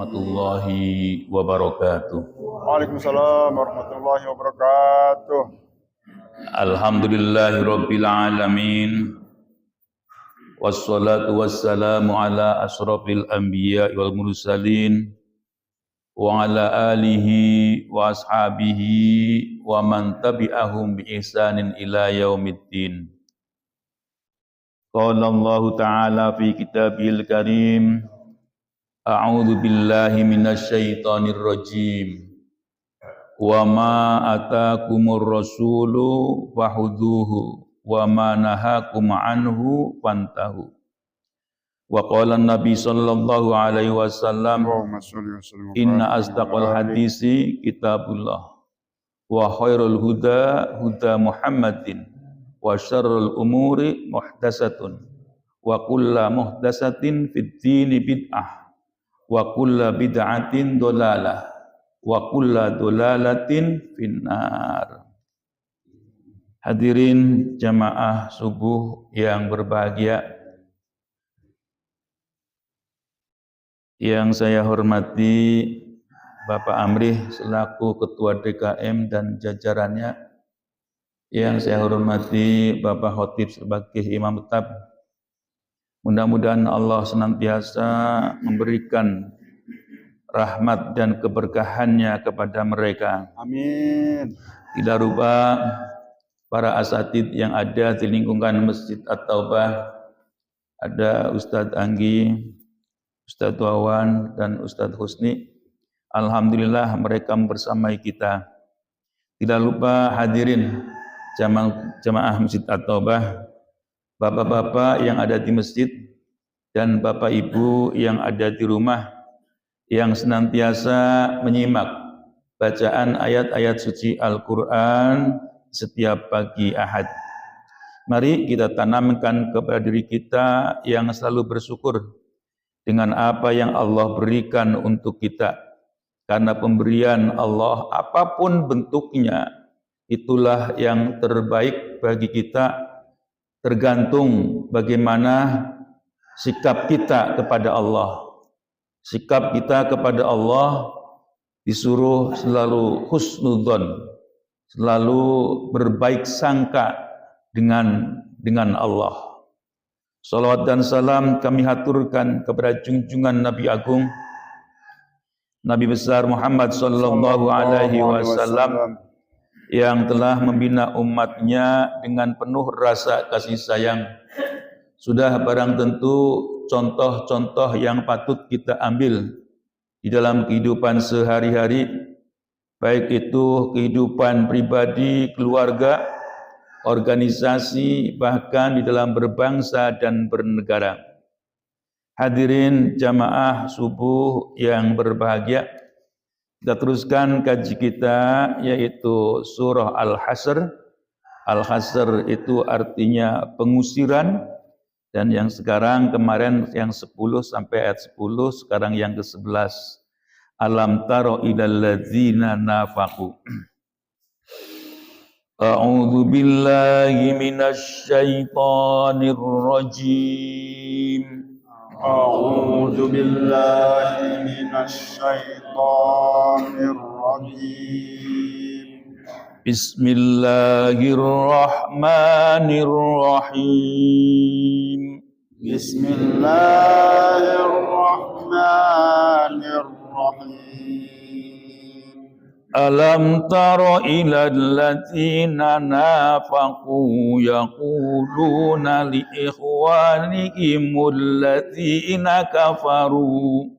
warahmatullahi wabarakatuh. Waalaikumsalam warahmatullahi wabarakatuh. Alhamdulillahirabbil alamin. Wassalatu wassalamu ala asrofil anbiya wal mursalin wa ala alihi wa ashabihi wa man tabi'ahum bi ihsanin ila yaumiddin. Qala Allah Ta'ala fi kitabil karim, a'udzu billahi minasy syaithanir rajim. Wa ma atakumur rasulu fakhudhuhu wa ma nahakum anhu fantahu. Wa qala an-nabi sallallahu alaihi wasallam, inna asdaqal hadisi kitabullah wa khairul huda huda Muhammadin wa syarrul umuri muhdatsatun wa kullu muhdatsatin fid dini bid'ah wa kullu bid'atin dhalalah wa kullu dhalalatin finnar. Hadirin jamaah subuh yang berbahagia, yang saya hormati Bapak Amrih selaku Ketua DKM dan jajarannya, yang saya hormati Bapak Khotib sebagai Imam Tetap. Mudah-mudahan Allah senantiasa memberikan rahmat dan keberkahannya kepada mereka. Amin. Tidak lupa para asatid yang ada di lingkungan Masjid At-Taubah, ada Ustadz Anggi, Ustadz Wawan, dan Ustadz Husni. Alhamdulillah mereka bersamai kita. Tidak lupa hadirin jamaah Masjid At-Taubah, bapak-bapak yang ada di masjid dan bapak ibu yang ada di rumah yang senantiasa menyimak bacaan ayat-ayat suci Al-Quran setiap pagi Ahad. Mari kita tanamkan kepada diri kita yang selalu bersyukur dengan apa yang Allah berikan untuk kita. Karena pemberian Allah apapun bentuknya, itulah yang terbaik bagi kita, tergantung bagaimana sikap kita kepada Allah. Sikap kita kepada Allah disuruh selalu husnudzon, selalu berbaik sangka dengan Allah. Salawat dan salam kami haturkan kepada junjungan Nabi Agung, Nabi besar Muhammad sallallahu alaihi wasallam, yang telah membina umatnya dengan penuh rasa kasih sayang. Sudah barang tentu contoh-contoh yang patut kita ambil di dalam kehidupan sehari-hari, baik itu kehidupan pribadi, keluarga, organisasi, bahkan di dalam berbangsa dan bernegara. Hadirin jamaah subuh yang berbahagia, kita teruskan kaji kita yaitu surah Al-Hasr. Al-Hasr itu artinya pengusiran, dan yang sekarang kemarin yang 10 sampai ayat 10, sekarang yang ke-11. Alam taro ilal ladzina nafaqu. A'udzu billahi minasy syaithanir rajim. أعوذ بالله من الشيطان الرجيم بسم الله الرحمن الرحيم بسم الله الرحمن الرحيم Alam tara ilal ladzina nafaqu yaquluna li ikhwanihimul ladzina kafaru.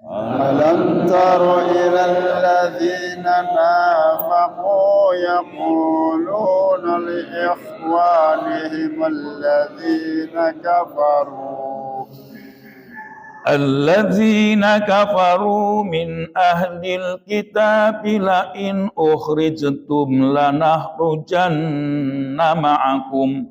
ألم تر إلى الذين نافقوا يقولون لإخوانهم الذين كفروا الذين كفروا من أهل الكتاب لئن أخرجتم لنخرجن معكم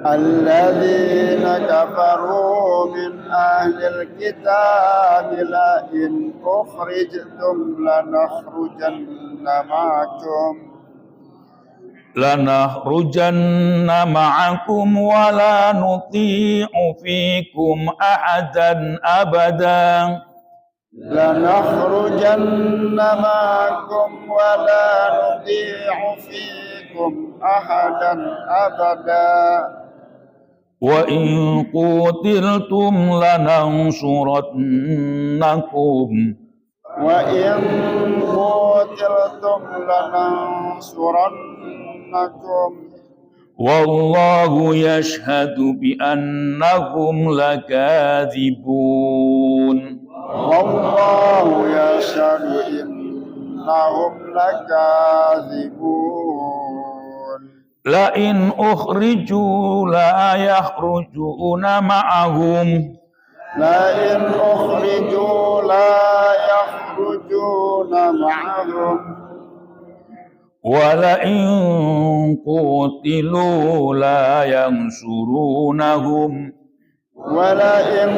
الذين كفروا من أهل الكتاب لئن أخرجتم لنخرجن معكم ولا نطيع فيكم أحدا أبدا لنخرجن معكم ولا نطيع فيكم أحدا أبدا وإن قتلتم لننصرنكم وإن قتلتم لننصرنكم والله يشهد بأنهم لكاذبون والله يشهد إنهم لكاذبون لئن أخرجوا لا يخرجون معهم لئن أخرجوا لا يخرجون معهم ولئن قتلوا لا ينصرونهم ولئن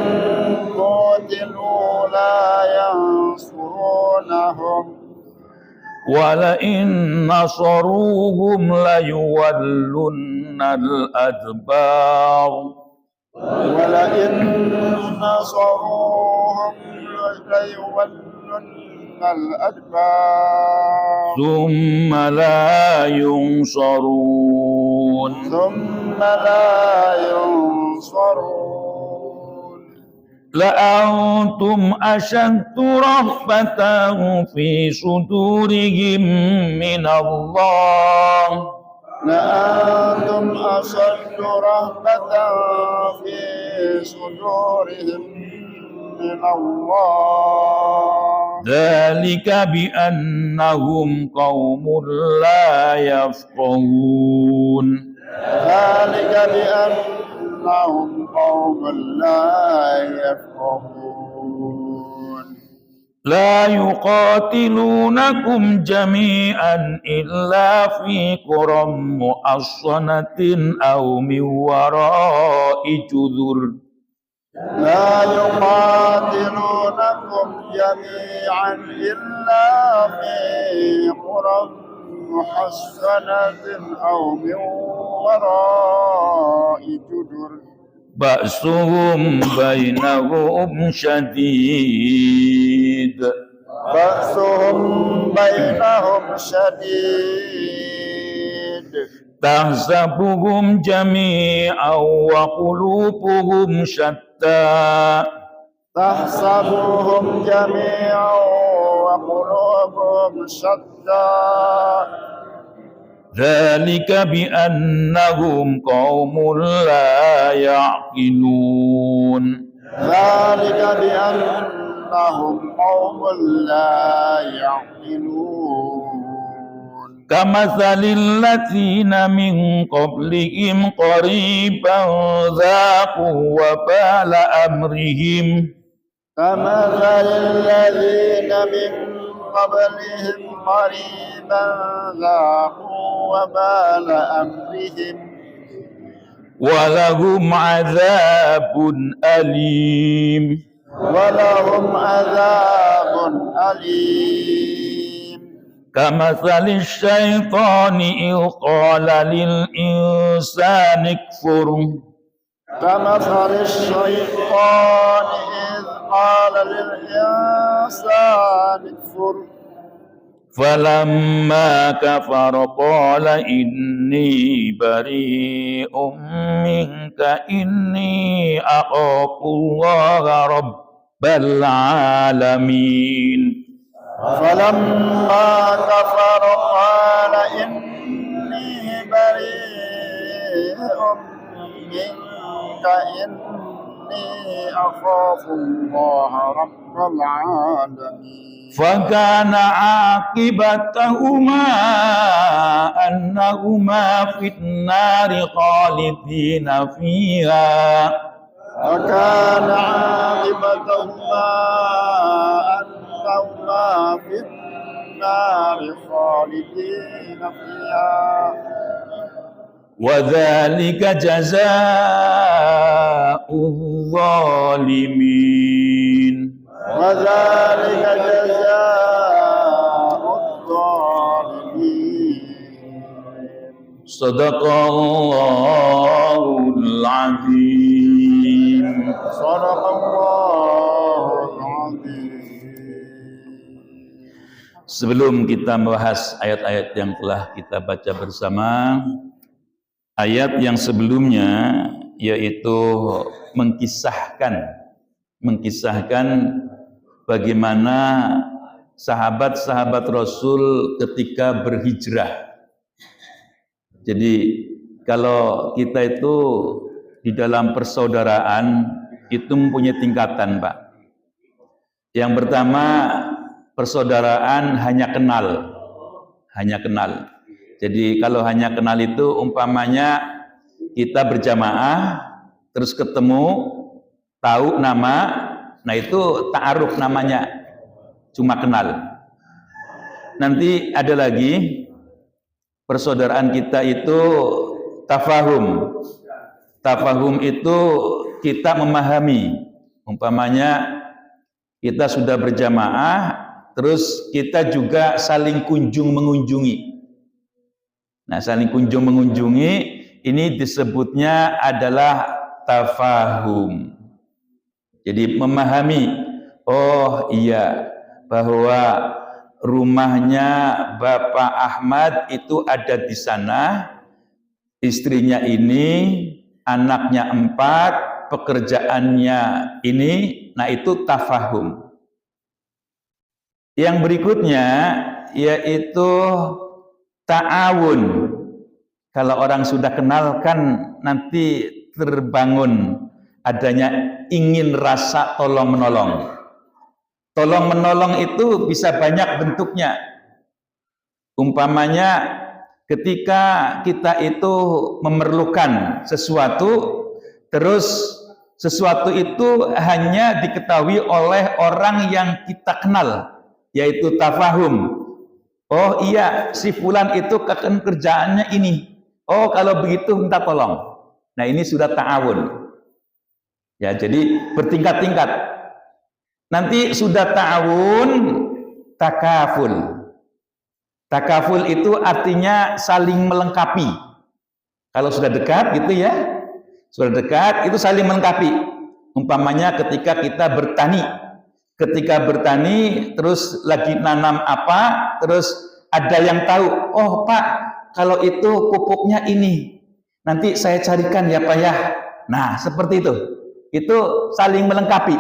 قتلوا لا ينصرونهم ولئن نصروهم ليولن الأدبار ولئن نصروهم ليولن الأدبار ثم لا ينصرون ثم لا ينصرون لأنتم أشد رهبة في صدورهم من الله لأنتم أشد رهبة في صدورهم من الله ذلك بأنهم قوم لا يفقهون ذلك بأنهم قوم لا يفقهون لا يقاتلونكم جميعا إلا في قرى محصنة أو من وراء جذر لا يقاتلونكم جميعا إلا في قرى محصنة أو من وراء جدر بأسهم بينهم شديد بأسهم بينهم شديد تحسبهم جميعا وقلوبهم شتى تحسبهم جميعا وقلوبهم شتى الأنثى ذلك بأنهم قوم لا يعقلون ذلك بأنهم قوم لا يعقلون كمثل الذين من قبلهم قريبا ذاقوا وبال أمرهم كمثل الذين من قبلهم قريبا ذاقوا وبال أمرهم ولهم عذاب أليم ولهم عذاب أليم كمثل الشيطان إذ قال للإنسان اكفر كمثل الشيطان إذ قال للإنسان اكفر فلما كفر قال إني بريء منك إني أخاف الله رب العالمين فلما كفر قال إني بريء منك إني أخاف الله رب العالمين فكان عاقبتهما أنهما في النار خالدين فيها وكان عاقبتهما أنهما في النار خالدين فيها وذلك جزاء الظالمين وذلك جزاء الظالمين صدق الله العظيم صدق الله العظيم. Sebelum kita membahas ayat-ayat yang telah kita baca bersama, ayat yang sebelumnya yaitu mengkisahkan bagaimana sahabat-sahabat Rasul ketika berhijrah. Jadi kalau kita itu di dalam persaudaraan itu mempunyai tingkatan, Pak. Yang pertama, persaudaraan hanya kenal. Jadi kalau hanya kenal itu umpamanya kita berjamaah terus ketemu, tahu nama, nah itu ta'aruf namanya, cuma kenal. Nanti ada lagi persaudaraan kita itu tafahum. Tafahum itu kita memahami. Umpamanya kita sudah berjamaah, terus kita juga saling kunjung mengunjungi. Nah, saling kunjung mengunjungi ini disebutnya adalah tafahum. Jadi memahami, oh iya bahwa rumahnya Bapak Ahmad itu ada di sana, istrinya ini, anaknya 4, pekerjaannya ini, nah itu tafahum. Yang berikutnya yaitu ta'awun. Kalau orang sudah kenal kan nanti terbangun adanya ingin rasa tolong menolong. Tolong menolong itu bisa banyak bentuknya. Umpamanya ketika kita itu memerlukan sesuatu, terus sesuatu itu hanya diketahui oleh orang yang kita kenal, yaitu tafahum. Oh iya, si fulan itu kerjaannya ini. Oh kalau begitu minta tolong. Nah ini sudah ta'awun. Ya, jadi bertingkat-tingkat. Nanti sudah ta'awun, takaful. Takaful itu artinya saling melengkapi. Kalau sudah dekat gitu ya, sudah dekat itu saling melengkapi. Umpamanya ketika kita bertani. Ketika bertani terus lagi nanam apa, terus ada yang tahu, oh Pak, kalau itu pupuknya ini. Nanti saya carikan ya Pak ya. Nah, seperti itu. Itu saling melengkapi.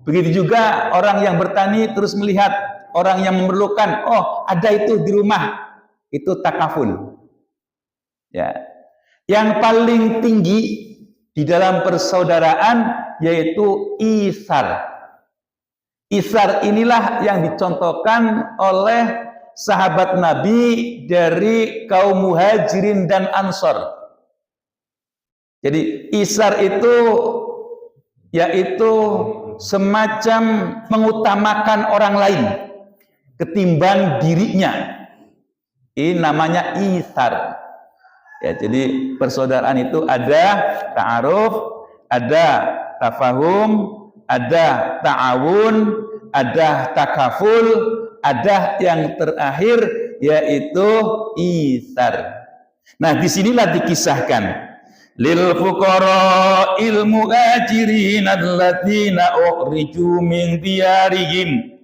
Begitu juga orang yang bertani terus melihat, orang yang memerlukan, oh ada itu di rumah, itu takaful. Ya. Yang paling tinggi di dalam persaudaraan yaitu isar. Isar inilah yang dicontohkan oleh sahabat Nabi dari kaum Muhajirin dan Ansor. Jadi isar itu yaitu semacam mengutamakan orang lain ketimbang dirinya. Ini namanya isar. Ya, jadi persaudaraan itu ada ta'aruf, ada tafahum, ada ta'awun, ada takaful, ada yang terakhir yaitu isar. Nah, disinilah dikisahkan lil fuqara'il muhajirin alladziina ukhriju min diyarihim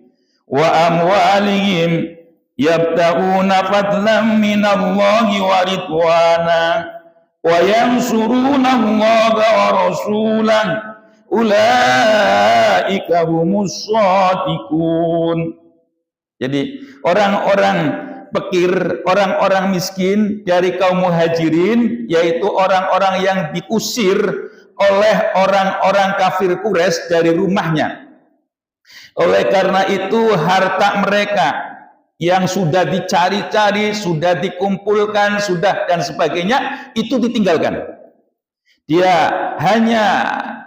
wa amwalihim yabtaguna fadlan minallahi wa ridwana wa yansuruna Allaha wa rasulahu ulaika humus shadiqun. Jadi orang-orang fakir, orang-orang miskin dari kaum muhajirin, yaitu orang-orang yang diusir oleh orang-orang kafir Quraisy dari rumahnya. Oleh karena itu harta mereka yang sudah dicari-cari, sudah dikumpulkan, sudah dan sebagainya, itu ditinggalkan. Dia hanya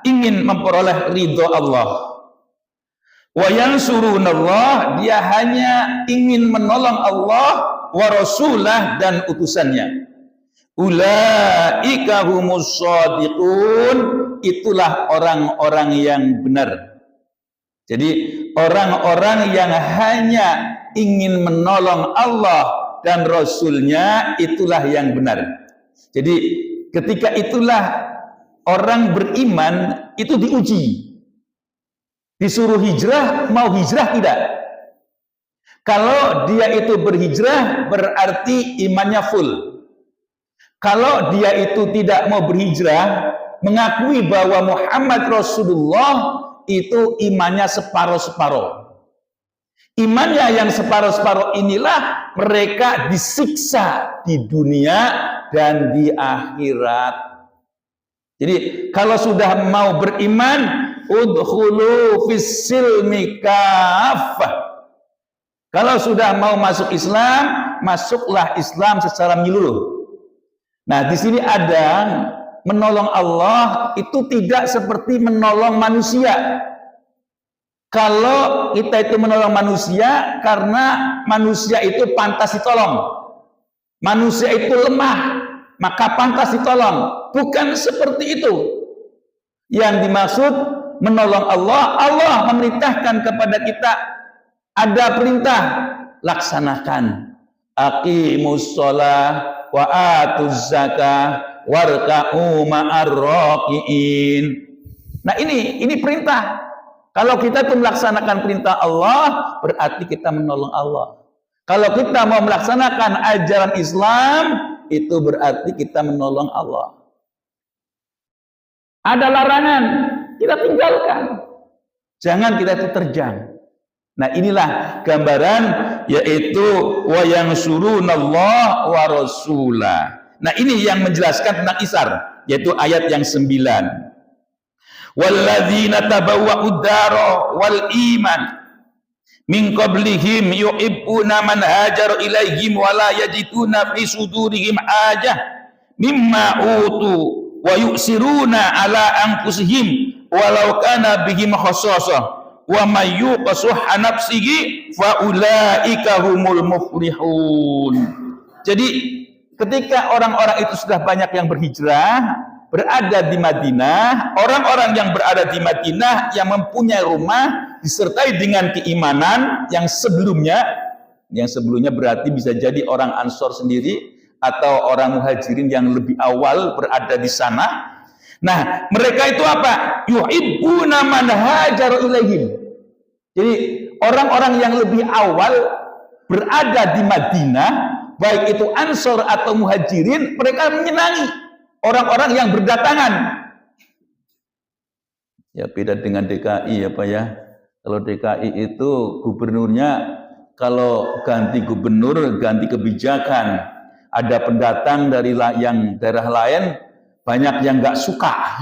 ingin memperoleh ridho Allah. Wa yansurunallah, dia hanya ingin menolong Allah wa rasulah dan utusannya. Ulaika humus shadiqun, itulah orang-orang yang benar. Jadi orang-orang yang hanya ingin menolong Allah dan Rasulnya, itulah yang benar. Jadi ketika itulah orang beriman itu diuji. Disuruh hijrah, mau hijrah tidak? Kalau dia itu berhijrah, berarti imannya full. Kalau dia itu tidak mau berhijrah, mengakui bahwa Muhammad Rasulullah, itu imannya separuh-separuh. Imannya yang separuh-separuh inilah mereka disiksa di dunia dan di akhirat. Jadi kalau sudah mau beriman, udkhulu fis silmi kaffah. Kalau sudah mau masuk Islam, masuklah Islam secara menyeluruh. Nah, di sini ada menolong Allah itu tidak seperti menolong manusia. Kalau kita itu menolong manusia karena manusia itu pantas ditolong. Manusia itu lemah, maka pantas ditolong. Bukan seperti itu. Yang dimaksud menolong Allah, Allah memerintahkan kepada kita, ada perintah, laksanakan. Aqimus shalah wa atuz zakah warka'u ma'ar raki'in. Nah, ini perintah. Kalau kita itu melaksanakan perintah Allah, berarti kita menolong Allah. Kalau kita mau melaksanakan ajaran Islam, itu berarti kita menolong Allah. Ada larangan, kita tinggalkan. Jangan kita itu terjang. Nah, inilah gambaran, yaitu wa yansurunallah wa rasulah. Nah, ini yang menjelaskan tentang isar, yaitu ayat yang 9. Walladzina tabawwa'ud dara wal iman min qablihim yuhibbuna man hajar ilaihim wa la yajiduna fi sudurihim hajah mimma utu wa yusiruna ala anfusihim walau kana bihim khassasah wa may yuqasuha nafsihi fa ulaika humul muflihun. Jadi ketika orang-orang itu sudah banyak yang berhijrah, berada di Madinah, orang-orang yang berada di Madinah yang mempunyai rumah disertai dengan keimanan yang sebelumnya berarti bisa jadi orang Ansor sendiri atau orang Muhajirin yang lebih awal berada di sana. Nah, mereka itu apa? Yuhibbuna man hajar ilaihim. Jadi orang-orang yang lebih awal berada di Madinah, baik itu Ansor atau Muhajirin, mereka menyenangi orang-orang yang berdatangan. Ya, beda dengan DKI ya Pak ya. Kalau DKI itu gubernurnya kalau ganti gubernur, ganti kebijakan, ada pendatang dari yang daerah lain, banyak yang nggak suka.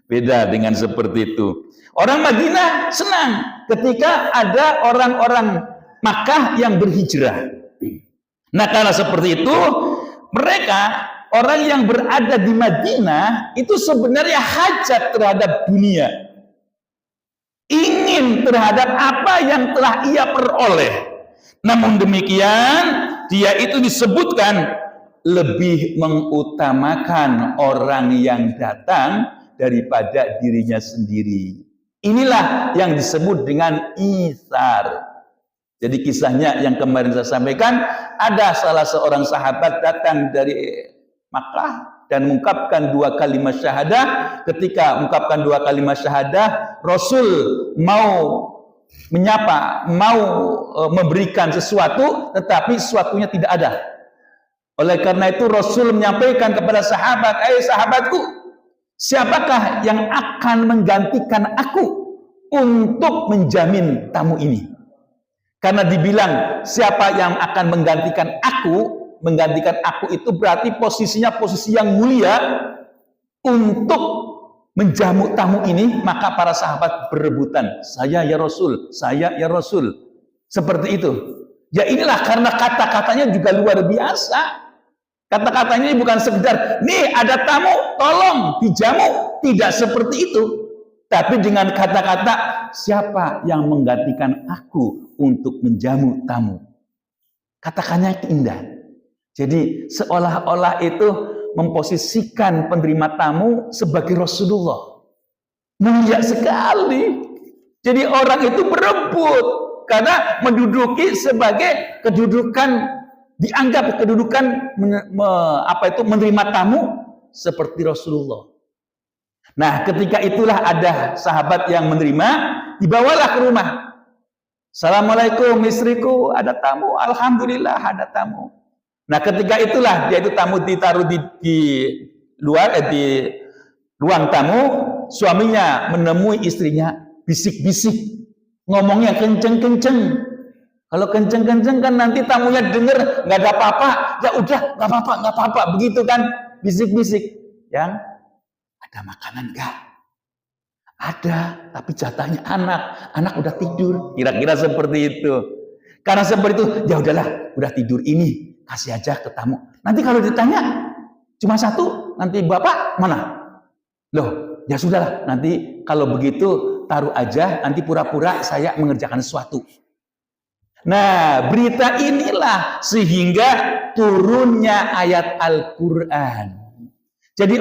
Beda dengan seperti itu. Orang Madinah senang ketika ada orang-orang Makkah yang berhijrah. Nah, karena seperti itu, mereka orang yang berada di Madinah itu sebenarnya hajat terhadap dunia. Ingin terhadap apa yang telah ia peroleh. Namun demikian, dia itu disebutkan lebih mengutamakan orang yang datang daripada dirinya sendiri. Inilah yang disebut dengan isar. Jadi kisahnya yang kemarin saya sampaikan, ada salah seorang sahabat datang dari Makkah dan mengungkapkan 2 kalimat syahadah. Ketika mengungkapkan 2 kalimat syahadah, Rasul mau menyapa, mau memberikan sesuatu, tetapi sesuatunya tidak ada. Oleh karena itu Rasul menyampaikan kepada sahabat, sahabatku, siapakah yang akan menggantikan aku untuk menjamin tamu ini? Karena dibilang siapa yang akan menggantikan aku itu berarti posisinya posisi yang mulia untuk menjamu tamu ini, maka para sahabat berebutan, saya ya Rasul, saya ya Rasul. Seperti itu. Ya inilah karena kata-katanya juga luar biasa. Kata-katanya bukan sekedar, nih ada tamu, tolong dijamu. Tidak seperti itu. Tapi dengan kata-kata, siapa yang menggantikan aku untuk menjamu tamu? Katakannya indah. Jadi seolah-olah itu memposisikan penerima tamu sebagai Rasulullah. Mulia sekali. Jadi orang itu berebut karena menduduki sebagai kedudukan, dianggap kedudukan menerima tamu seperti Rasulullah. Nah, ketika itulah ada sahabat yang menerima, dibawalah ke rumah. Assalamualaikum istriku, ada tamu. Alhamdulillah ada tamu. Nah, ketika itulah dia itu tamu ditaruh di luar di ruang tamu, suaminya menemui istrinya bisik-bisik, ngomongnya kenceng-kenceng. Kalau kenceng-kenceng kan nanti tamunya dengar nggak ada apa-apa, ya udah nggak apa-apa, begitu kan, bisik-bisik. Yang ada makanan nggak? Ada, tapi jatahnya anak udah tidur, kira-kira seperti itu. Karena seperti itu, ya udahlah, udah tidur ini, kasih aja ke tamu. Nanti kalau ditanya cuma 1, nanti bapak mana? Loh, ya sudahlah, nanti kalau begitu taruh aja, nanti pura-pura saya mengerjakan sesuatu. Nah, berita inilah sehingga turunnya ayat Al-Quran. Jadi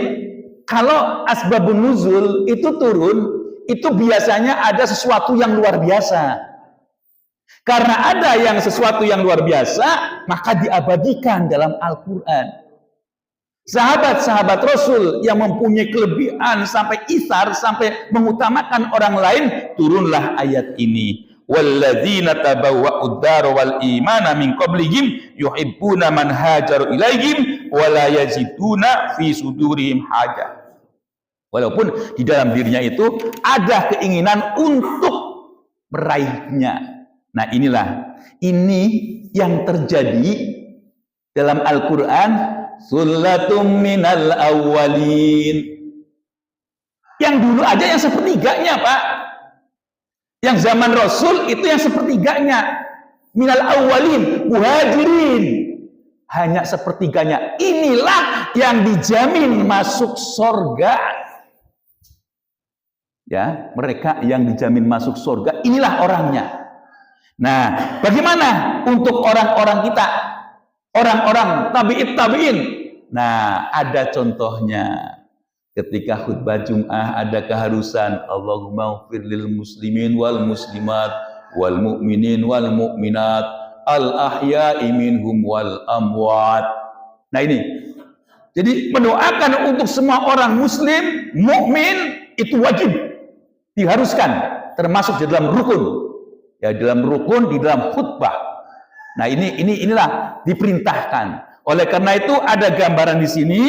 kalau asbabun nuzul itu turun, itu biasanya ada sesuatu yang luar biasa. Karena ada yang sesuatu yang luar biasa, maka diabadikan dalam Al-Quran. Sahabat-sahabat Rasul yang mempunyai kelebihan sampai isar, sampai mengutamakan orang lain, turunlah ayat ini. Walladzina tabawwa'ud dar wal imana min qablihim yuhibbuna man hajaru ilaihim wa la yaziduna fi sudurihim hajah. Walaupun di dalam dirinya itu ada keinginan untuk meraihnya. Nah, ini yang terjadi dalam Al-Quran. Sullatum minal awwalin. Yang dulu aja yang sepertiganya, Pak. Yang zaman Rasul itu yang sepertiganya. Minal awwalin, muhajirin. Hanya sepertiganya. Inilah yang dijamin masuk surga. Ya, mereka yang dijamin masuk surga, inilah orangnya. Nah, bagaimana untuk orang-orang kita? Orang-orang tabi'in. Nah, ada contohnya. Ketika khutbah Jum'ah ada keharusan Allahumma ighfir lil muslimin wal muslimat wal mu'minin wal mu'minat al ahya'i minhum wal amwat. Nah, ini. Jadi mendoakan untuk semua orang muslim, mukmin itu wajib, diharuskan, termasuk di dalam rukun. Ya, dalam rukun, di dalam khutbah. Nah, inilah diperintahkan. Oleh karena itu ada gambaran di sini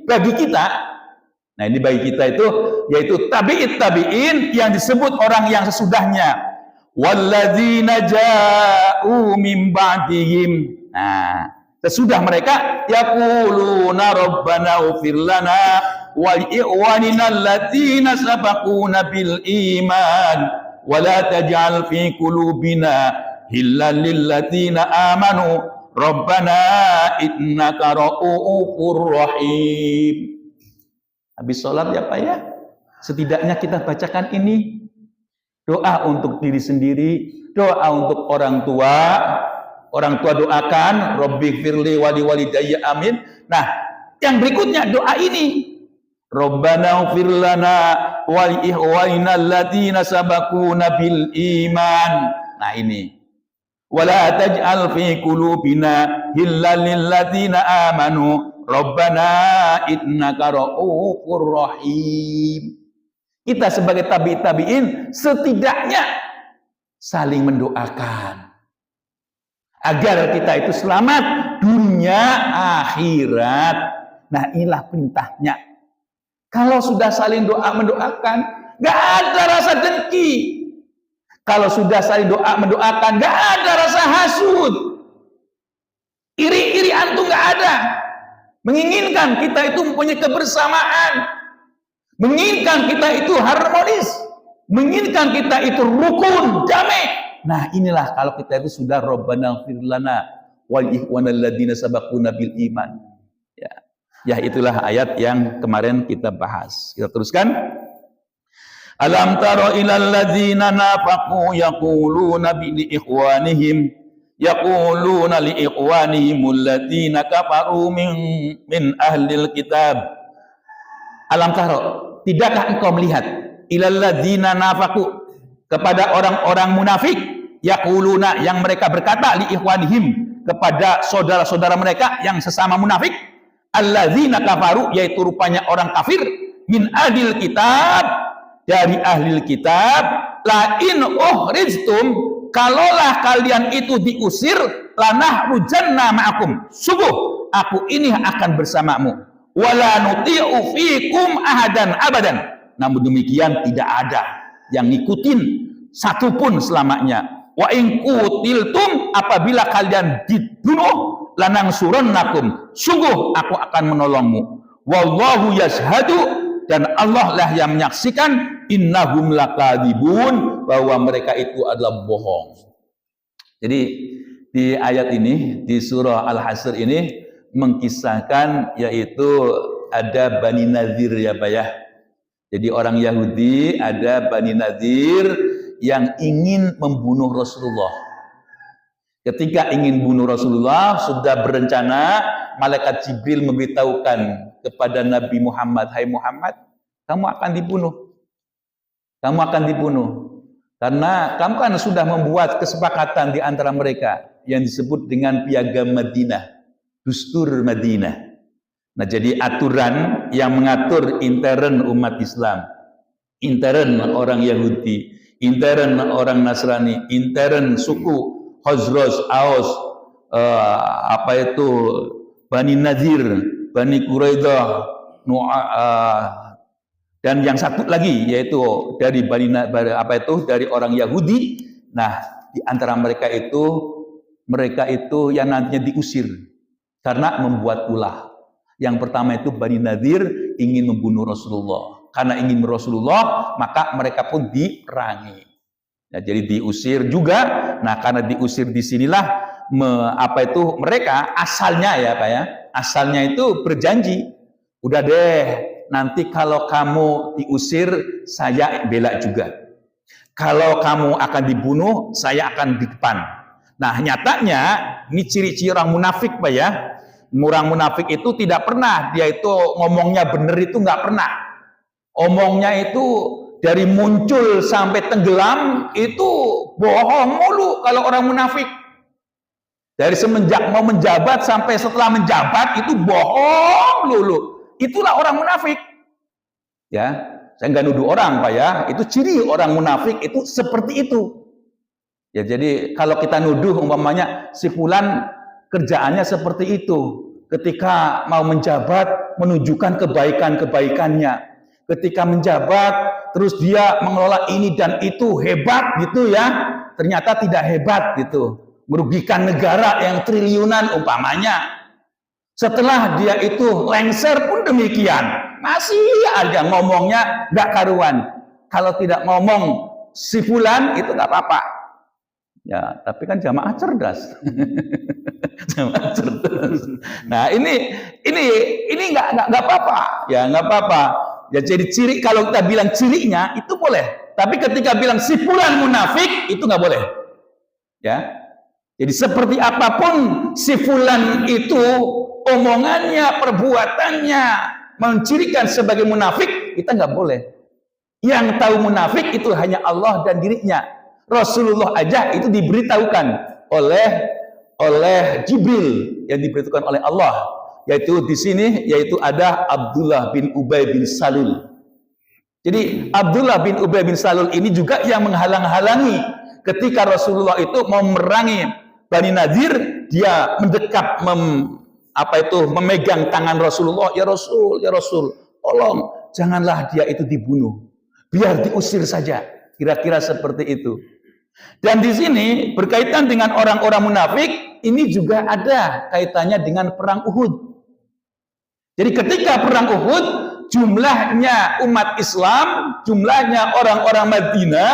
bagi kita. Nah, ini bagi kita itu yaitu tabi'in yang disebut orang yang sesudahnya. walladzina ja'u min ba'dihim. Nah, sesudah mereka yaquluna rabbana ighfir lana wa li ikhwanina alladzina sabaquna bil iman wa la taj'al fi qulubina ghillan lil ladzina amanu rabbana innaka ra'ufur rahim. Habis sholat ya Pak ya, setidaknya kita bacakan ini. Doa untuk diri sendiri, doa untuk orang tua. Orang tua doakan, Rabbighfirli wa liwalidayya amin. Nah, yang berikutnya doa ini. Rabbana ighfir lana wa li ikhwanina alladziina sabaquna bil iman. Nah, ini. Wala taj'al fi qulubina ghillan lil ladzina amanu. Rabbana innaka ra'ufur rahim. Kita sebagai tabi'in setidaknya saling mendoakan agar kita itu selamat dunia akhirat. Nah, inilah perintahnya. Kalau sudah saling mendoakan, gak ada rasa dengki. Kalau sudah saling mendoakan, gak ada rasa hasud. Iri-iri antum gak ada. Menginginkan kita itu mempunyai kebersamaan. Menginginkan kita itu harmonis. Menginginkan kita itu rukun, damai. Nah, inilah kalau kita itu sudah Rabbana ighfir lana wal ikhwanal ladzina sabaquna bil iman. Ya, itulah ayat yang kemarin kita bahas. Kita teruskan. Alam tara ilal ladzina nafaqu yaquluna bi ikhwanihim yaquluna li ikhwanihim alladzina kafaru min ahlil kitab. Alam tara, tidakkah engkau melihat ilal ladzina nafaqu kepada orang-orang munafik, yaquluna yang mereka berkata li ikhwanihim kepada saudara-saudara mereka yang sesama munafik, alladzina kafaru yaitu rupanya orang kafir, min ahlil kitab dari ahli kitab, la in ukhrijtum kalaulah kalian itu diusir, lanah rujanna ma'akum, sungguh aku ini akan bersamamu, wala nuti'u fikum ahadan abadan, namun demikian tidak ada yang ngikutin satupun selamanya. Wa in qutiltum apabila kalian dibunuh lanangsurannakum, sungguh aku akan menolongmu. Wallahu yashhadu dan Allah lah yang menyaksikan innahum lakadzibun bahwa mereka itu adalah bohong. Jadi di ayat ini di surah Al-Hasr ini mengkisahkan yaitu ada Bani Nadir ya Pak ya. Jadi orang Yahudi ada Bani Nadir yang ingin membunuh Rasulullah. Ketika ingin bunuh Rasulullah, sudah berencana, malaikat Jibril memberitahukan kepada Nabi Muhammad, hai Muhammad, kamu akan dibunuh. Kamu akan dibunuh. Karena kamu kan sudah membuat kesepakatan di antara mereka yang disebut dengan piagam Madinah, Dustur Madinah. Nah, jadi aturan yang mengatur intern umat Islam, intern orang Yahudi, intern orang Nasrani, intern suku Khazraj, Aus, Bani Nadir, Bani Quraidah, dan yang satu lagi yaitu dari dari orang Yahudi. Nah, di antara mereka itu yang nantinya diusir karena membuat ulah. Yang pertama itu Bani Nadir ingin membunuh Rasulullah. Karena ingin membunuh Rasulullah, maka mereka pun diperangi. Nah, jadi diusir juga. Nah, karena diusir di sinilah mereka asalnya ya Pak ya. Asalnya itu berjanji. Udah deh, nanti kalau kamu diusir, saya bela juga. Kalau kamu akan dibunuh, saya akan di depan. Nah, nyatanya ini ciri-ciri orang munafik Pak ya. Orang munafik itu tidak pernah, dia itu ngomongnya benar itu nggak pernah. Omongnya itu dari muncul sampai tenggelam itu bohong mulu kalau orang munafik. Dari semenjak mau menjabat sampai setelah menjabat itu bohong lulu. Itulah orang munafik. Ya, saya nggak nuduh orang Pak ya. Itu ciri orang munafik itu seperti itu. Ya, jadi kalau kita nuduh umpamanya si fulan kerjaannya seperti itu. Ketika mau menjabat, menunjukkan kebaikan-kebaikannya. Ketika menjabat, terus dia mengelola ini dan itu hebat gitu ya. ternyata tidak hebat gitu, merugikan negara yang triliunan umpamanya. Setelah dia itu lengser pun demikian, masih ada ngomongnya nggak karuan. Kalau tidak ngomong si fulan itu nggak apa-apa. Ya, tapi kan jamaah cerdas. Jamaah cerdas. Nah, ini nggak apa-apa. Ya, nggak apa-apa. Ya, jadi ciri, kalau kita bilang cirinya itu boleh. Tapi ketika bilang si fulan munafik itu nggak boleh. Ya. Jadi seperti apapun si fulan itu, omongannya, perbuatannya mencirikan sebagai munafik, kita nggak boleh. Yang tahu munafik itu hanya Allah dan dirinya. Rasulullah aja itu diberitahukan oleh Jibril, yang diberitahukan oleh Allah, yaitu di sini ada Abdullah bin Ubay bin Salul. Jadi Abdullah bin Ubay bin Salul ini juga yang menghalang-halangi ketika Rasulullah itu mau memerangi Bani Nadir. Dia mendekat memegang tangan Rasulullah. Ya Rasul, tolong janganlah dia itu dibunuh, biar diusir saja. Kira-kira seperti itu. Dan di sini berkaitan dengan orang-orang munafik, ini juga ada kaitannya dengan perang Uhud. Jadi ketika perang Uhud, jumlahnya umat Islam, jumlahnya orang-orang Madinah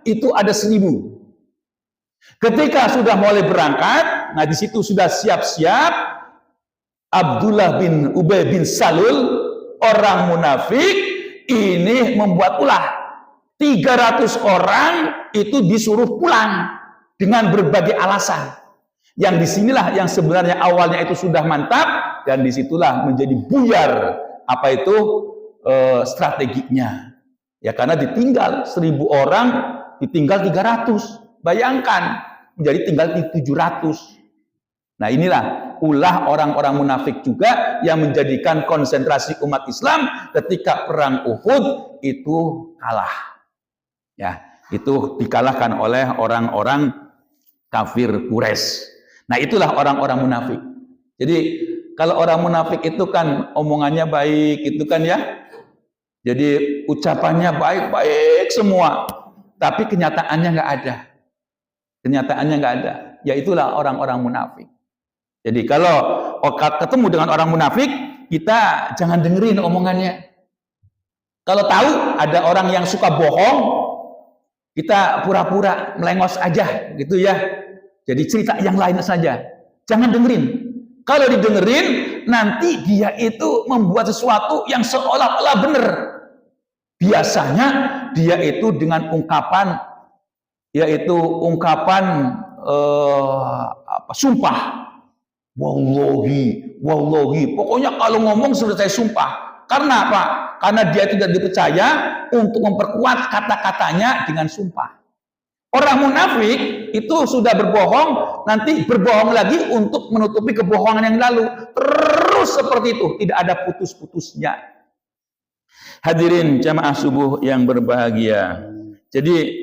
itu ada 1000. Ketika sudah mulai berangkat, nah di situ sudah siap-siap, Abdullah bin Ubay bin Salul, orang munafik ini membuat ulah. 300 orang itu disuruh pulang dengan berbagai alasan. Yang disinilah yang sebenarnya awalnya itu sudah mantap, dan disitulah menjadi buyar strateginya. Ya, karena ditinggal 1000 orang, ditinggal 300. Bayangkan, menjadi tinggal 700. Nah, inilah ulah orang-orang munafik juga yang menjadikan konsentrasi umat Islam ketika perang Uhud itu kalah. Ya, itu dikalahkan oleh orang-orang kafir Quraisy. Nah, itulah orang-orang munafik. Jadi kalau orang munafik itu kan omongannya baik, itu kan ya. Jadi ucapannya baik-baik semua, tapi kenyataannya nggak ada. Kenyataannya nggak ada. Ya, itulah orang-orang munafik. Jadi kalau ketemu dengan orang munafik, kita jangan dengerin omongannya. Kalau tahu ada orang yang suka bohong, kita pura-pura melengos aja gitu ya. Jadi cerita yang lain saja. Jangan dengerin. Kalau didengerin, nanti dia itu membuat sesuatu yang seolah-olah benar. Biasanya dia itu dengan ungkapan, yaitu ungkapan sumpah. Wallahi. Pokoknya kalau ngomong selesai sumpah. Karena apa? Karena dia tidak dipercaya untuk memperkuat kata-katanya dengan sumpah. Orang munafik itu sudah berbohong, nanti berbohong lagi untuk menutupi kebohongan yang lalu. Terus seperti itu, tidak ada putus-putusnya. Hadirin jamaah subuh yang berbahagia. Jadi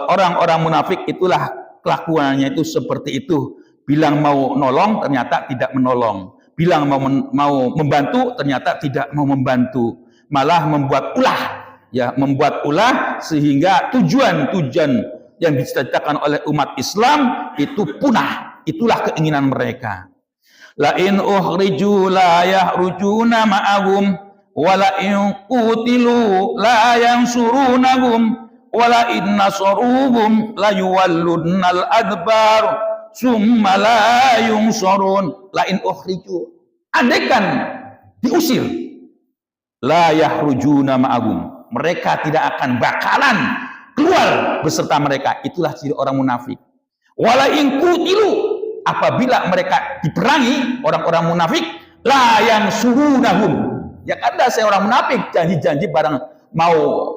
orang-orang munafik itulah kelakuannya itu seperti itu. Bilang mau nolong, ternyata tidak menolong. Bilang mau membantu, ternyata tidak mau membantu. Malah membuat ulah, sehingga tujuan yang diciptakan oleh umat Islam itu punah. Itulah keinginan mereka. La in ukhriju la yahrujuna ma'ahum wa la in qutilu la yansurunahum wa la in nasaruhum la yuwallunnal adbar summa la yunsurun. La in ukhriju, andaikan diusir, la yahrujuna ma'ahum, mereka tidak akan bakalan keluar beserta mereka. Itulah ciri orang munafik. Wala in qutilu, apabila mereka diperangi, orang-orang munafik, la yansurunahum, ya kan ada orang munafik janji-janji barang mau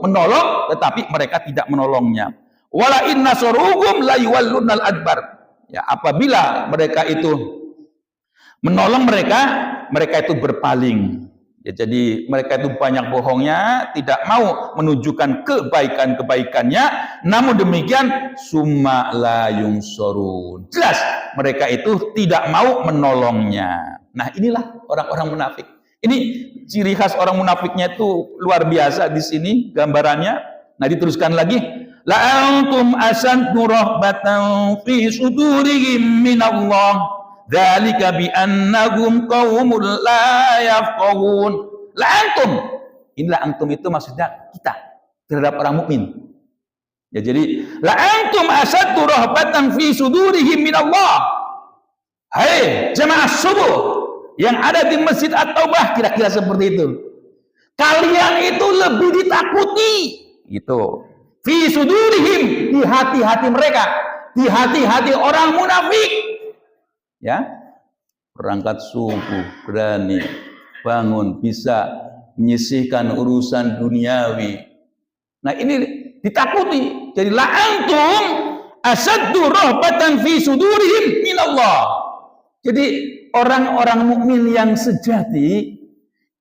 menolong, tetapi mereka tidak menolongnya. Wala in nasaruhum la yuwallunnal adbar, ya apabila mereka itu menolong mereka itu berpaling. Ya, jadi mereka itu banyak bohongnya, tidak mau menunjukkan kebaikan-kebaikannya. Namun demikian, summa la yunsurun, jelas mereka itu tidak mau menolongnya. Nah, inilah orang-orang munafik. Ini ciri khas orang munafiknya itu luar biasa di sini gambarannya. Nah, diteruskan lagi, la antum asaddu rahbatan fi sudurihim min Allah dzalika bi annahum qaumul la yafqahun. La antum, inilah antum itu maksudnya kita terhadap orang mukmin. Ya, jadi la antum asaddu rahbatan fi sudurihim min Allah. Hai jemaah subuh yang ada di Masjid At-Taubah, kira-kira seperti itu. Kalian itu lebih ditakuti, gitu. Fi sudurihim, di hati-hati mereka, di hati-hati orang munafik. Ya, berangkat subuh, berani bangun, bisa menyisihkan urusan duniawi. Nah ini ditakuti. Jadi la antum asaddu rahbatan fi sudurihim min Allah. Jadi orang-orang mukmin yang sejati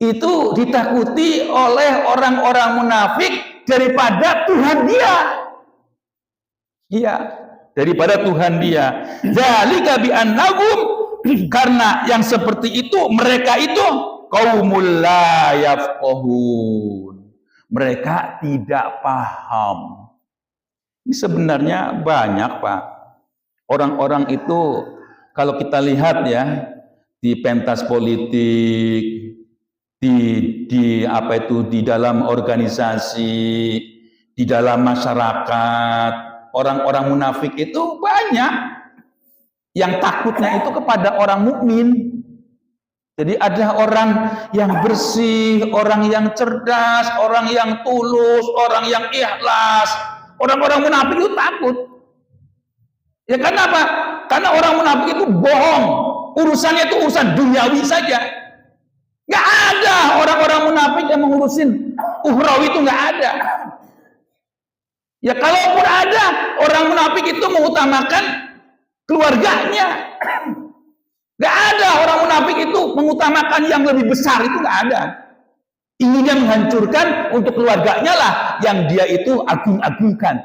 itu ditakuti oleh orang-orang munafik daripada Tuhan dia. Iya, daripada Tuhan dia. Zalika bi annahum, karena yang seperti itu mereka itu qaumul la yafqahun. Mereka tidak paham. Ini sebenarnya banyak, Pak. Orang-orang itu kalau kita lihat ya di pentas politik, di apa itu, di dalam organisasi, di dalam masyarakat, orang-orang munafik itu banyak yang takutnya itu kepada orang mukmin. Jadi ada orang yang bersih, orang yang cerdas, orang yang tulus, orang yang ikhlas. Orang-orang munafik itu takut. Ya kenapa? Karena orang munafik itu bohong. Urusannya itu urusan duniawi saja. Nggak ada orang-orang munafik yang mengurusin ukhrawi, itu nggak ada. Ya kalaupun ada, orang munafik itu mengutamakan keluarganya. Nggak ada orang munafik itu mengutamakan yang lebih besar, itu nggak ada. Inginnya menghancurkan untuk keluarganya lah yang dia itu agung-agungkan.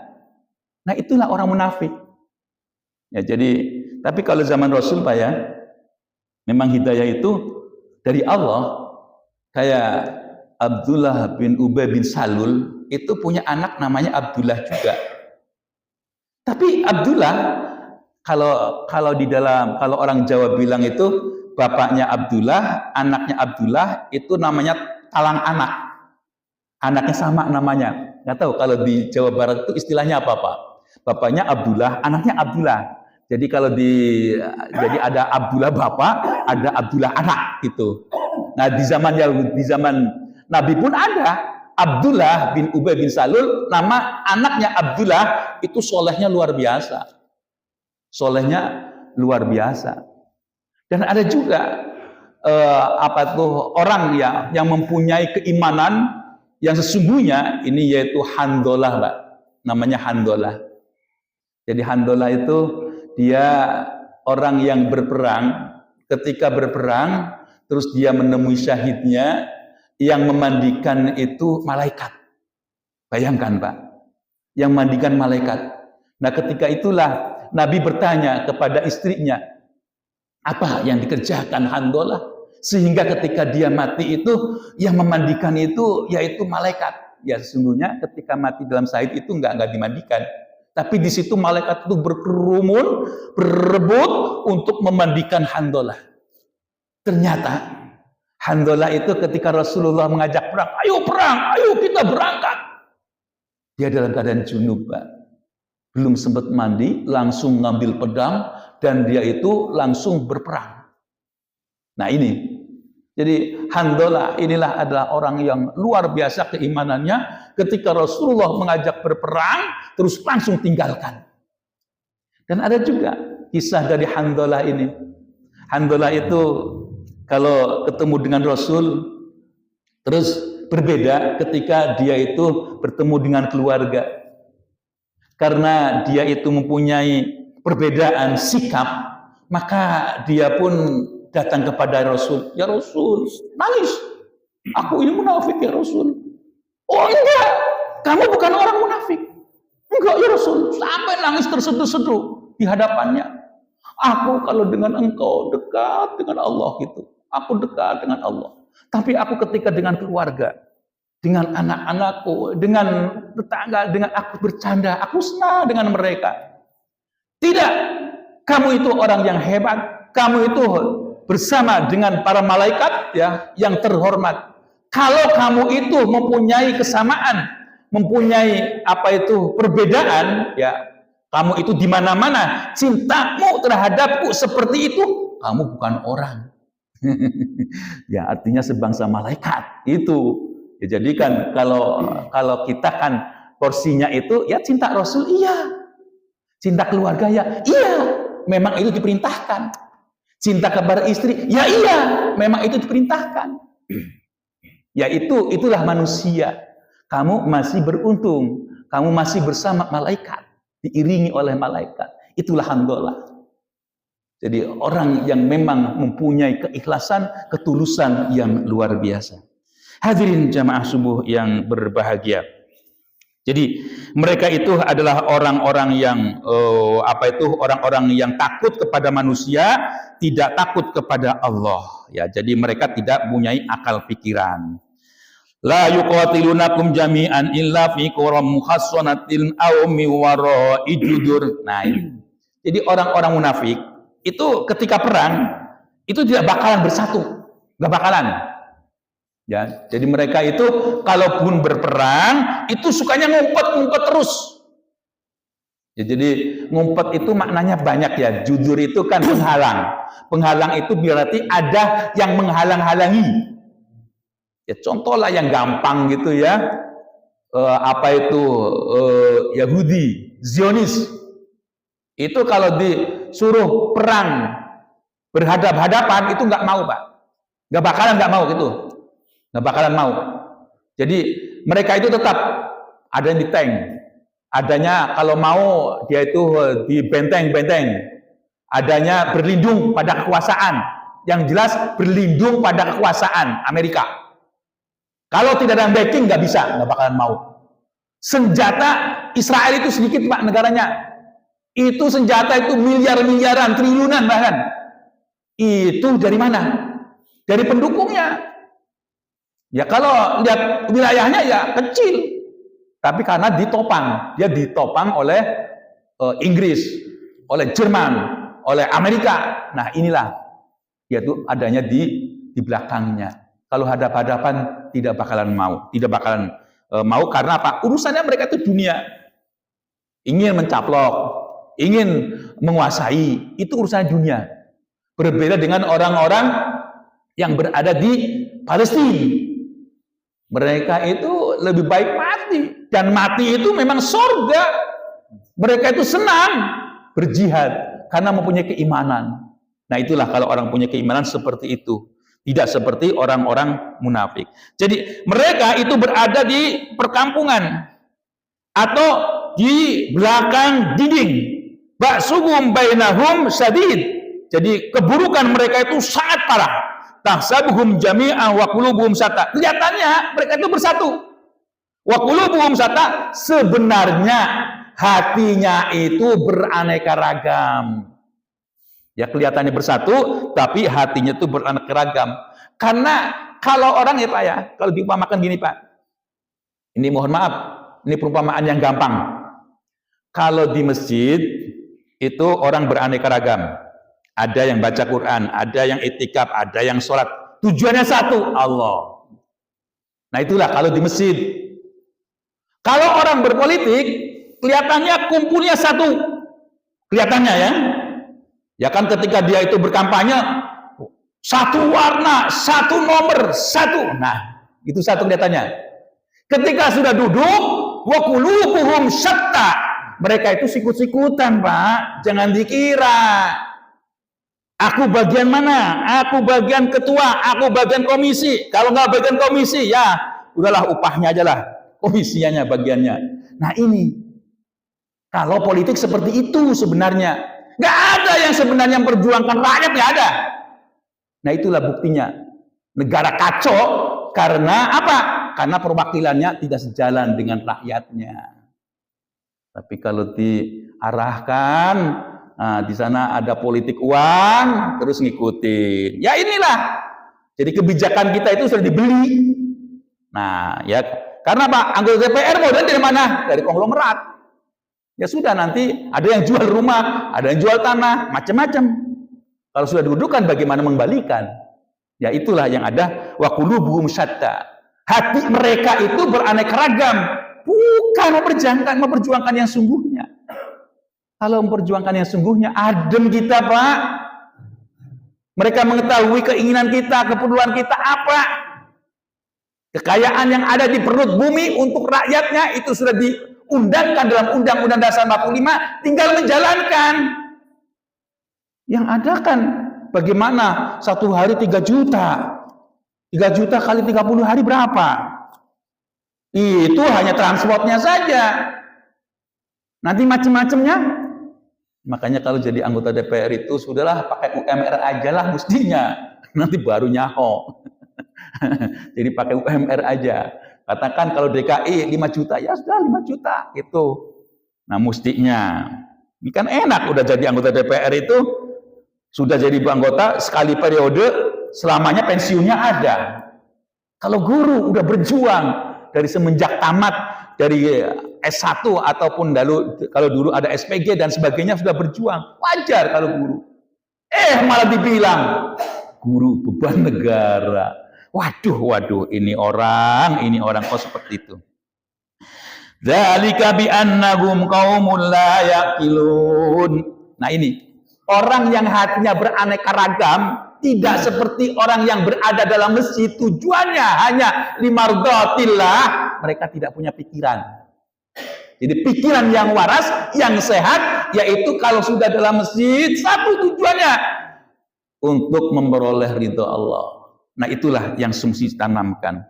Nah itulah orang munafik. Ya, jadi, tapi kalau zaman Rasul, Pak, ya, memang hidayah itu dari Allah. Kayak Abdullah bin Ubay bin Salul itu punya anak namanya Abdullah juga. Tapi Abdullah, kalau di dalam, kalau orang Jawa bilang itu bapaknya Abdullah, anaknya Abdullah, itu namanya talang anak. Anaknya sama namanya. Nggak tahu kalau di Jawa Barat itu istilahnya apa, Pak? Bapaknya Abdullah, anaknya Abdullah. Jadi kalau jadi ada Abdullah bapak, ada Abdullah anak gitu. Nah di zaman Nabi pun ada Abdullah bin Ubay bin Salul, nama anaknya Abdullah, itu solehnya luar biasa. Solehnya luar biasa. Dan ada juga orang yang mempunyai keimanan yang sesungguhnya, ini yaitu Handolah, Pak. Namanya Handolah. Jadi Handolah itu dia orang yang berperang. Ketika berperang, terus dia menemui syahidnya, yang memandikan itu malaikat. Bayangkan, Pak, yang memandikan malaikat. Nah ketika itulah Nabi bertanya kepada istrinya, apa yang dikerjakan Handolah sehingga ketika dia mati itu yang memandikan itu yaitu malaikat. Ya sesungguhnya ketika mati dalam syahid itu enggak dimandikan. Tapi di situ malaikat itu berkerumun, berebut untuk memandikan Handolah. Ternyata Handolah itu ketika Rasulullah mengajak perang, ayo kita berangkat. Dia dalam keadaan junub, Pak. Belum sempat mandi, langsung ngambil pedang, dan dia itu langsung berperang. Nah ini, jadi Handolah inilah adalah orang yang luar biasa keimanannya. Ketika Rasulullah mengajak berperang, terus langsung tinggalkan. Dan ada juga kisah dari Handolah ini. Handolah itu kalau ketemu dengan Rasul, terus berbeda ketika dia itu bertemu dengan keluarga. Karena dia itu mempunyai perbedaan sikap, maka dia pun datang kepada Rasul. Ya Rasul, nangis. Aku ini munafik ya Rasul. Oh enggak, kamu bukan orang munafik. Enggak ya Rasul, sampai nangis terseduh-seduh di hadapannya. Aku kalau dengan engkau dekat dengan Allah gitu. Aku dekat dengan Allah. Tapi aku ketika dengan keluarga, dengan anak-anakku, dengan tetangga, dengan aku bercanda, aku senang dengan mereka. Tidak, kamu itu orang yang hebat, kamu itu bersama dengan para malaikat ya yang terhormat. Kalau kamu itu mempunyai kesamaan, mempunyai perbedaan, ya kamu itu di mana-mana, cintamu terhadapku seperti itu, kamu bukan orang. Ya artinya sebangsa malaikat itu. Ya, jadi kan kalau kita kan porsinya itu ya cinta Rasul, iya. Cinta keluarga ya, iya. Memang itu diperintahkan. Cinta kepada istri, ya iya. Memang itu diperintahkan. Ya itulah manusia. Kamu masih beruntung. Kamu masih bersama malaikat. Diiringi oleh malaikat. Itulah hamdalah. Jadi orang yang memang mempunyai keikhlasan, ketulusan yang luar biasa. Hadirin jamaah subuh yang berbahagia. Jadi mereka itu adalah orang-orang yang orang-orang yang takut kepada manusia, tidak takut kepada Allah. Ya, jadi mereka tidak mempunyai akal pikiran. La yuqatilunakum jami'an illa fi quram muhassanatin aw mi wara'i judur. Nah, jadi orang-orang munafik itu ketika perang itu tidak bakalan bersatu, nggak bakalan. Ya, jadi mereka itu kalaupun berperang itu sukanya ngumpet terus. Ya, jadi ngumpet itu maknanya banyak ya. Judur itu kan penghalang. Penghalang itu berarti ada yang menghalang-halangi. Ya contohlah yang gampang gitu ya. Yahudi, Zionis. Itu kalau disuruh perang berhadap-hadapan itu nggak mau, Pak. Nggak mau gitu. Nggak bakalan mau. Jadi mereka itu tetap ada yang di tank. Adanya kalau mau dia itu di benteng-benteng. Adanya berlindung pada kekuasaan. Yang jelas berlindung pada kekuasaan Amerika. Kalau tidak ada yang backing nggak bisa, nggak bakalan mau. Senjata Israel itu sedikit Pak negaranya. Itu senjata itu miliar-miliaran, triliunan bahkan. Itu dari mana? Dari pendukungnya. Ya kalau lihat wilayahnya ya kecil, tapi karena ditopang, dia ditopang oleh Inggris, oleh Jerman, oleh Amerika. Nah inilah, yaitu adanya di belakangnya. Kalau hadap-hadapan tidak bakalan mau, mau karena apa? Urusannya mereka itu dunia, ingin mencaplok, ingin menguasai, itu urusannya dunia. Berbeda dengan orang-orang yang berada di Palestina. Mereka itu lebih baik mati. Dan mati itu memang surga. Mereka itu senang berjihad karena mempunyai keimanan. Nah itulah kalau orang punya keimanan seperti itu. Tidak seperti orang-orang munafik. Jadi mereka itu berada di perkampungan. Atau di belakang dinding. Ba'suhum bainahum syadid. Jadi keburukan mereka itu sangat parah. Tahsabuhum jami'an wa qulubuhum syatta. Kelihatannya mereka itu bersatu. Wa qulubuhum syatta, sebenarnya hatinya itu beraneka ragam. Ya kelihatannya bersatu, tapi hatinya itu beraneka ragam. Karena kalau orang ya Pak ya, kalau diumpamakan gini Pak. Ini mohon maaf, ini perumpamaan yang gampang. Kalau di masjid itu orang beraneka ragam. Ada yang baca Quran, ada yang itikaf, ada yang sholat. Tujuannya satu, Allah. Nah itulah kalau di masjid. Kalau orang berpolitik, kelihatannya kumpulnya satu. Kelihatannya ya. Ya kan ketika dia itu berkampanye, satu warna, satu nomor, satu. Nah, itu satu kelihatannya. Ketika sudah duduk, wa qulubuhum syatta. Mereka itu sikut-sikutan, Pak. Jangan dikira. Aku bagian mana? Aku bagian ketua, aku bagian komisi. Kalau nggak bagian komisi, ya udahlah upahnya aja lah. Komisinya bagiannya. Nah ini, kalau politik seperti itu sebenarnya. Nggak ada yang sebenarnya memperjuangkan rakyat, nggak ada. Nah itulah buktinya. Negara kacau karena apa? Karena perwakilannya tidak sejalan dengan rakyatnya. Tapi kalau diarahkan, nah, di sana ada politik uang, terus ngikutin. Ya inilah. Jadi kebijakan kita itu sudah dibeli. Nah, ya karena Pak, anggota DPR modal dari mana? Dari konglomerat. Ya sudah, nanti ada yang jual rumah, ada yang jual tanah, macam-macam. Kalau sudah didudukan, bagaimana mengembalikan? Ya itulah yang ada. Wa qulubuhum syatta. Hati mereka itu beraneka ragam, bukan memperjuangkan yang sungguhnya. Kalau memperjuangkan yang sungguhnya, adem kita, Pak. Mereka mengetahui keinginan kita, keperluan kita apa. Kekayaan yang ada di perut bumi untuk rakyatnya itu sudah diundangkan dalam Undang-Undang Dasar 45, tinggal menjalankan. Yang ada kan bagaimana 1 hari 3 juta. 3 juta kali 30 hari berapa? Itu hanya transportnya saja. Nanti macam-macamnya. Makanya kalau jadi anggota DPR itu sudahlah pakai UMR aja lah mestinya. Nanti baru nyaho. Jadi pakai UMR aja. Katakan kalau DKI 5 juta, ya sudah 5 juta itu. Nah mestinya. Ini kan enak udah jadi anggota DPR itu. Sudah jadi anggota sekali periode, selamanya pensiunnya ada. Kalau guru udah berjuang dari semenjak tamat dari S1 ataupun kalau dulu ada SPG dan sebagainya sudah berjuang. Wajar kalau guru. Malah dibilang guru beban negara. Waduh, ini orang kok seperti itu. Dzalika bi annahum qaumun la yaqilun. Nah ini, orang yang hatinya beraneka ragam tidak seperti orang yang berada dalam masjid, tujuannya hanya limardhatillah, mereka tidak punya pikiran. Jadi pikiran yang waras, yang sehat, yaitu kalau sudah dalam masjid, satu tujuannya untuk memperoleh ridha Allah. Nah itulah yang sumsi tanamkan.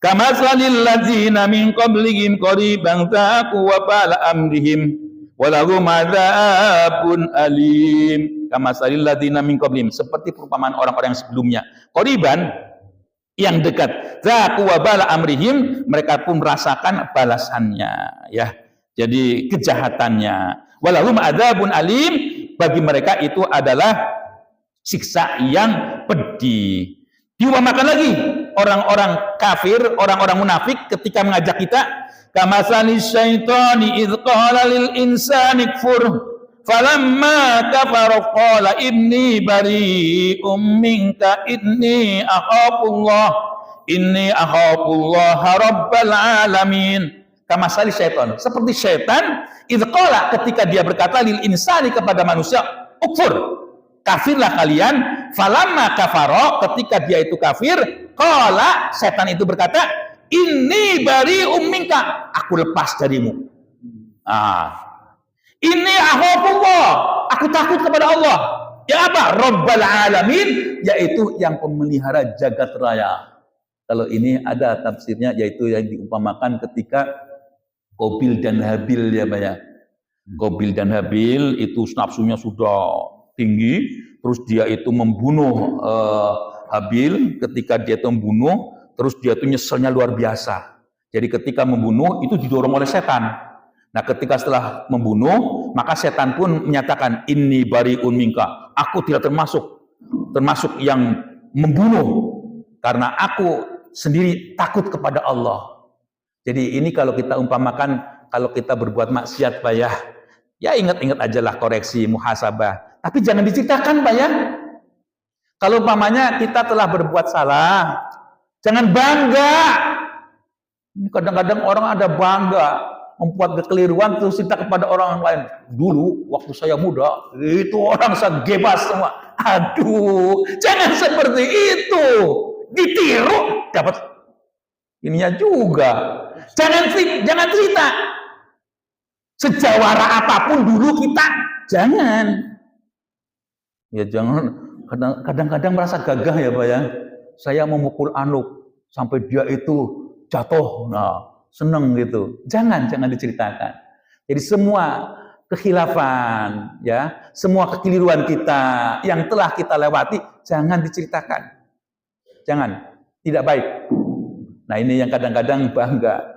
Kamatsalil ladzina min qablihim qariban taqu wa bala amrihim walahum adzabun alim. Kamatsalil ladzina min qablihim, seperti perumpamaan orang-orang yang sebelumnya. Qariban, yang dekat. Taqu wa bala amrihim, mereka pun merasakan balasannya, ya. Jadi kejahatannya. Walahum adzabun alim, bagi mereka itu adalah siksa yang pedih. Diumpamakan lagi orang-orang kafir, orang-orang munafik ketika mengajak kita, kamatsali syaitani idz qala lil insani kfur falamma kafara qala inni bari'um minka inni akhafullah rabbal alamin. Kamatsali syaitan, seperti syaitan idz qala, ketika dia berkata lil insani, kepada manusia, ukfur, kafirlah kalian. Falamma kafaro, ketika dia itu kafir, qala, setan itu berkata, inni bari'um minka, aku lepas darimu. Inni akhafullah, aku takut kepada Allah. Ya apa? Rabbal alamin, yaitu yang pemelihara jagat raya. Kalau ini ada tafsirnya, yaitu yang diumpamakan ketika Qabil dan Habil, ya Pak ya. Qabil dan Habil itu nafsunya sudah tinggi, terus dia itu membunuh Habil. Ketika dia itu membunuh, terus dia itu nyeselnya luar biasa. Jadi ketika membunuh itu didorong oleh setan. Nah ketika setelah membunuh, maka setan pun menyatakan, inni bari'un minka, aku tidak termasuk yang membunuh, karena aku sendiri takut kepada Allah. Jadi ini kalau kita umpamakan, kalau kita berbuat maksiat Pak ya ingat-ingat aja lah, koreksi, muhasabah. Tapi jangan diceritakan Pak ya. Kalau umpamanya kita telah berbuat salah, jangan bangga. Kadang-kadang orang ada bangga, membuat kekeliruan terus cerita kepada orang lain. Dulu waktu saya muda, itu orang segebas semua. Aduh, jangan seperti itu. Ditiru, dapat ininya juga. Jangan cerita. Sejawara apapun dulu kita, jangan. Ya jangan, kadang-kadang merasa gagah ya Pak ya. Saya memukul Anuk sampai dia itu jatuh, nah seneng gitu. Jangan diceritakan. Jadi semua kekhilafan, ya, semua kekeliruan kita yang telah kita lewati, jangan diceritakan. Jangan, tidak baik. Nah ini yang kadang-kadang bangga.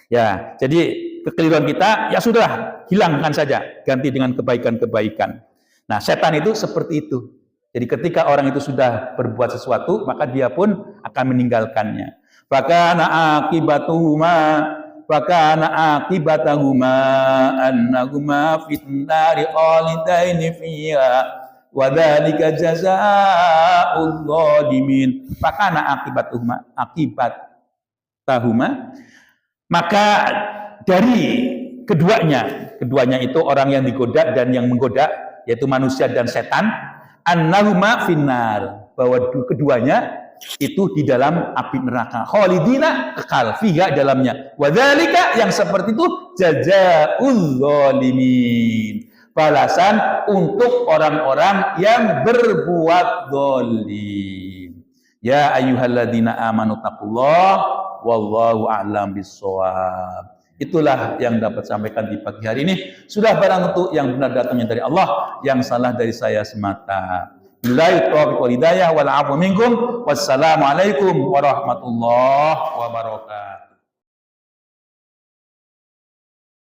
Ya, jadi kekeliruan kita, ya sudah, hilangkan saja, ganti dengan kebaikan-kebaikan. Nah, setan itu seperti itu. Jadi ketika orang itu sudah berbuat sesuatu, maka dia pun akan meninggalkannya. fakana aqibatahuma annahuma fitnari khalidaini fiha wa dzalika jazaa'ul zalimin. Fakana akibatahuma, maka dari keduanya itu orang yang digoda dan yang menggoda, yaitu manusia dan setan, annahuma finnar, bahwa keduanya itu di dalam api neraka, khalidina, kekal, fiha, dalamnya, wadzalika, yang seperti itu, jazaa'ul zalimin, balasan untuk orang-orang yang berbuat zalim. Ya ayyuhalladzina amanu taqullah wallahu a'lam bissawab. Itulah yang dapat sampaikan di pagi hari ini. Sudah barang tentu yang benar datangnya dari Allah, yang salah dari saya semata. Billahi taufiq wal hidayah wal 'afwu minkum. Wassalamualaikum warahmatullahi wabarakatuh.